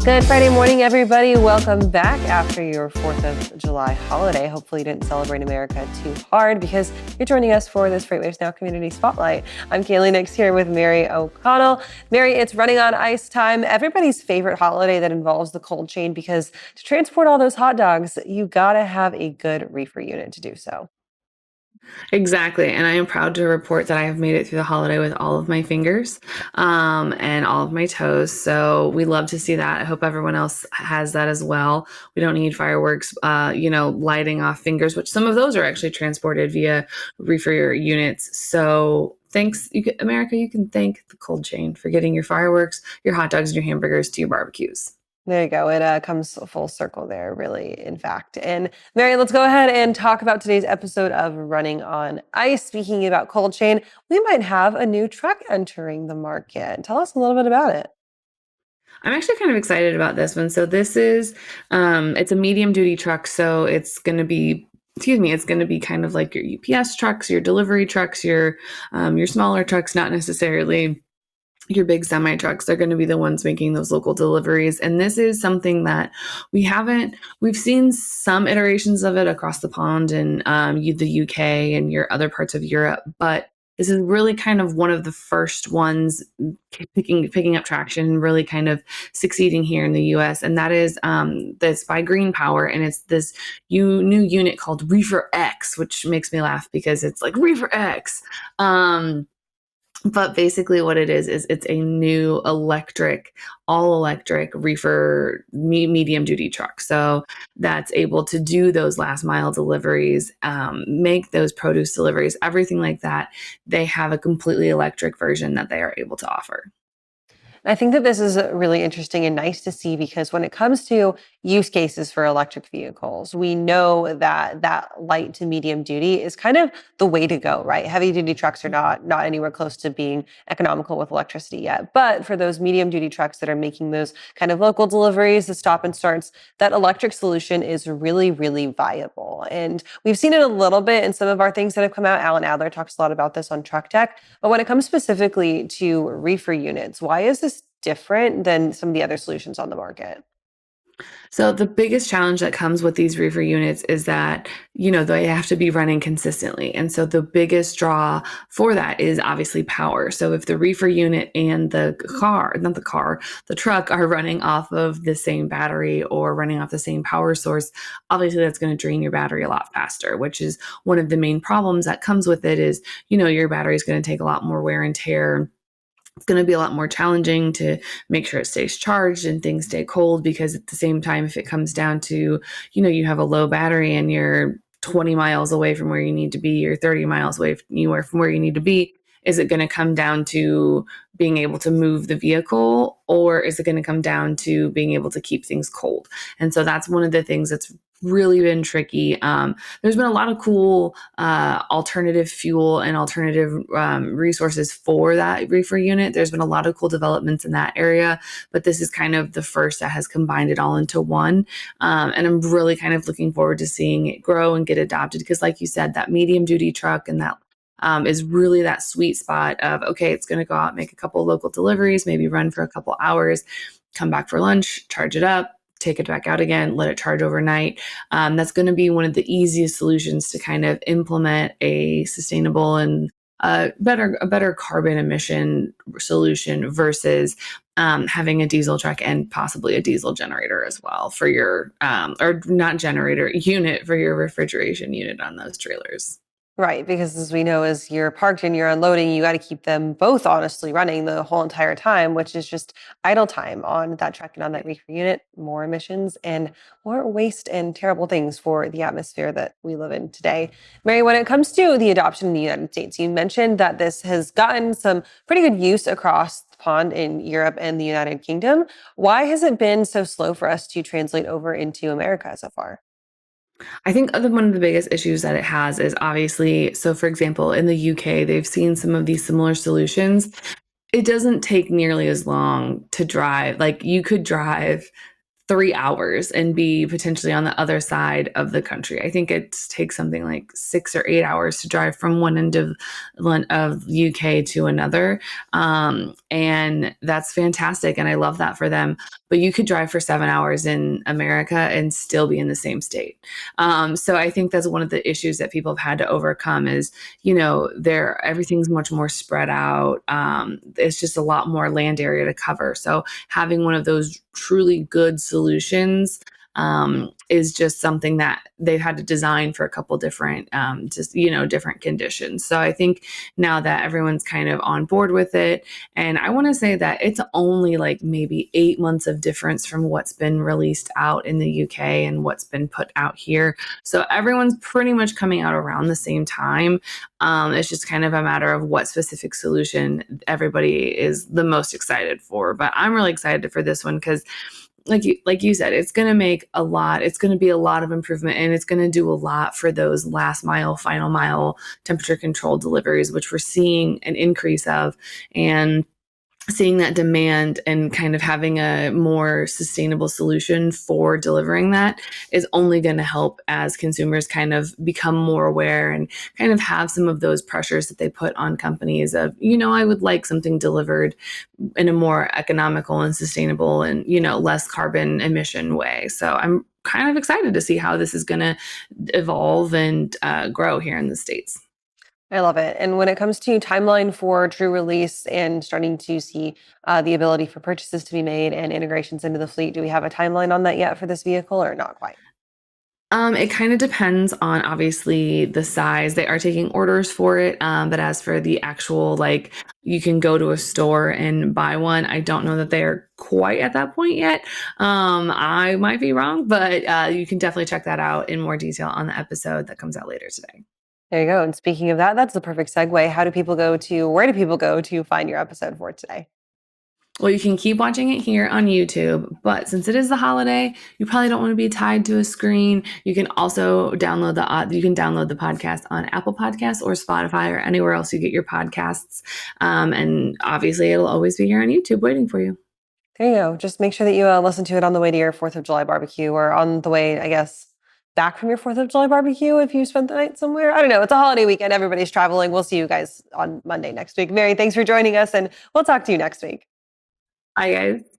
Good Friday morning, everybody. Welcome back after your 4th of July holiday. Hopefully you didn't celebrate America too hard because you're joining us for this FreightWaves NOW Community Spotlight. I'm Kaylee Nix here with Mary O'Connell. Mary, it's running on ice time, everybody's favorite holiday that involves the cold chain, because to transport all those hot dogs, you gotta have a good reefer unit to do so. Exactly. And I am proud to report that I have made it through the holiday with all of my fingers and all of my toes. So we love to see that. I hope everyone else has that as well. We don't need fireworks, lighting off fingers, which some of those are actually transported via reefer units. So thanks, America, you can thank the cold chain for getting your fireworks, your hot dogs, and your hamburgers to your barbecues. There you go. It comes full circle there, really, in fact. And Mary, let's go ahead and talk about today's episode of Running on Ice. Speaking about cold chain, we might have a new truck entering the market. Tell us a little bit about it. I'm actually kind of excited about this one. So this is, it's a medium duty truck. So it's going to be kind of like your UPS trucks, your delivery trucks, your smaller trucks, not necessarily your big semi trucks. They're going to be the ones making those local deliveries. And this is something that we've seen some iterations of it across the pond in the UK and your other parts of Europe, but this is really kind of one of the first ones picking up traction and really kind of succeeding here in the US. And that is this by Green Power. And it's this new unit called Reefer X, which makes me laugh because it's like Reefer X. But basically what it is it's a new all electric reefer medium duty truck. So that's able to do those last mile deliveries, make those produce deliveries, everything like that. They have a completely electric version that they are able to offer. I think that this is really interesting and nice to see, because when it comes to use cases for electric vehicles, we know that that light to medium duty is kind of the way to go, right? Heavy duty trucks are not anywhere close to being economical with electricity yet. But for those medium duty trucks that are making those kind of local deliveries, the stop and starts, that electric solution is really, really viable. And we've seen it a little bit in some of our things that have come out. Alan Adler talks a lot about this on Truck Tech. But when it comes specifically to reefer units, why is this different than some of the other solutions on the market? So the biggest challenge that comes with these reefer units is that, they have to be running consistently. And so the biggest draw for that is obviously power. So if the reefer unit and the truck are running off of the same battery or running off the same power source, obviously that's going to drain your battery a lot faster, which is one of the main problems that comes with it is, your battery is going to take a lot more wear and tear. It's going to be a lot more challenging to make sure it stays charged and things stay cold, because at the same time, if it comes down to, you have a low battery and you're 20 miles away from where you need to be, or 30 miles away from where you need to be, is it going to come down to being able to move the vehicle, or is it going to come down to being able to keep things cold? And so that's one of the things that's really been tricky. There's been a lot of cool alternative fuel and alternative resources for that reefer unit. There's been a lot of cool developments in that area, but this is kind of the first that has combined it all into one. And I'm really kind of looking forward to seeing it grow and get adopted, because like you said, that medium duty truck and that is really that sweet spot of, okay, it's going to go out, make a couple of local deliveries, maybe run for a couple hours, come back for lunch, charge it up, take it back out again, let it charge overnight. That's going to be one of the easiest solutions to kind of implement a sustainable and a better carbon emission solution versus having a diesel truck and possibly a diesel generator as well for your, or not generator, unit for your refrigeration unit on those trailers. Right, because as we know, as you're parked and you're unloading, you got to keep them both honestly running the whole entire time, which is just idle time on that truck and on that reefer unit, more emissions and more waste and terrible things for the atmosphere that we live in today. Mary, when it comes to the adoption in the United States, you mentioned that this has gotten some pretty good use across the pond in Europe and the United Kingdom. Why has it been so slow for us to translate over into America so far? I think one of the biggest issues that it has is obviously, so for example, in the UK, they've seen some of these similar solutions. It doesn't take nearly as long to drive. Like you could drive 3 hours and be potentially on the other side of the country. I think it takes something like 6 or 8 hours to drive from one end of UK to another. And that's fantastic. And I love that for them. But you could drive for 7 hours in America and still be in the same state. So I think that's one of the issues that people have had to overcome is, everything's much more spread out. It's just a lot more land area to cover. So having one of those truly good solutions is just something that they've had to design for a couple different, different conditions. So I think now that everyone's kind of on board with it, and I want to say that it's only like maybe 8 months of difference from what's been released out in the UK and what's been put out here. So everyone's pretty much coming out around the same time. It's just kind of a matter of what specific solution everybody is the most excited for. But I'm really excited for this one because like you said, it's going to make a lot. It's going to be a lot of improvement, and it's going to do a lot for those last mile, final mile temperature controlled deliveries, which we're seeing an increase of. And seeing that demand and kind of having a more sustainable solution for delivering that is only going to help as consumers kind of become more aware and kind of have some of those pressures that they put on companies of, I would like something delivered in a more economical and sustainable and, less carbon emission way. So I'm kind of excited to see how this is going to evolve and grow here in the States. I love it. And when it comes to timeline for true release and starting to see the ability for purchases to be made and integrations into the fleet, do we have a timeline on that yet for this vehicle or not quite? It kind of depends on obviously the size. They are taking orders for it. But as for the actual, like, you can go to a store and buy one, I don't know that they're quite at that point yet. I might be wrong, but you can definitely check that out in more detail on the episode that comes out later today. There you go. And speaking of that, that's the perfect segue. Where do people go to find your episode for today? Well, you can keep watching it here on YouTube, but since it is the holiday, you probably don't want to be tied to a screen. You can also download the podcast on Apple Podcasts or Spotify or anywhere else you get your podcasts. And obviously, it'll always be here on YouTube waiting for you. There you go. Just make sure that you listen to it on the way to your 4th of July barbecue or on the way, I guess, back from your 4th of July barbecue if you spent the night somewhere. I don't know. It's a holiday weekend. Everybody's traveling. We'll see you guys on Monday next week. Mary, thanks for joining us, and we'll talk to you next week. Bye, guys.